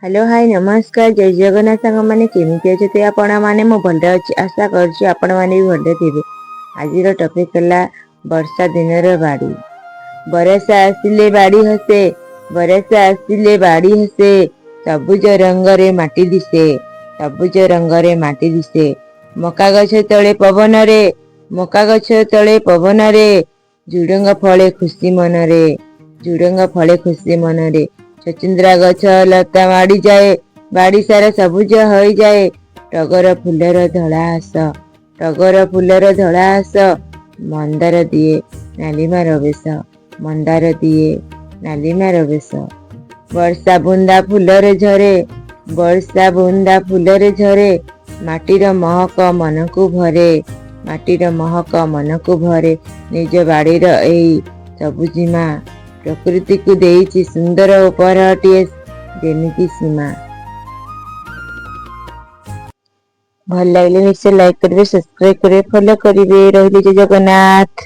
Hello hi नमस्कार जय जगन्नाथ सांग मैंने केमी अच्छे आपण मैंने मो भल अच्छी आशा कर मैंने भी भल थे। आज टपिक है वर्षा दिन बाड़ी। बरसा आसिले बाड़ी हसे बरसा आसिले बाड़ी हसे सबुज रंग रे माटी दिसे सबुज रंग रे माटी दिसे मका गछ तले पवन रे मका गछ तले पवन रे झुडंग फले खुशी मन रे झुडंग फले खुशी मन रे छचिंद्रा गछ लता माड़ी जाए बाड़ी सारा सबुज हो जाए टगर फुलर धड़ा आस टगर फुलर धड़ा आस मंदार दिए नालीमार बेश मंदार दिए नालीमार बेश वर्षा बुंदा फुलरे झरे वर्षा बुंदा फुलरे झरे माटीर महक मन को भरे माटीर महक मन को भरे निज बाड़ीर एई सबुजिमा प्रकृति को देइछि सुंदर उपहारटीए जेमिति सीमा। भल लगे निश्चय लाइक करेंगे सब्सक्राइब करेंगे फॉलो करेंगे। रही जय जगन्नाथ।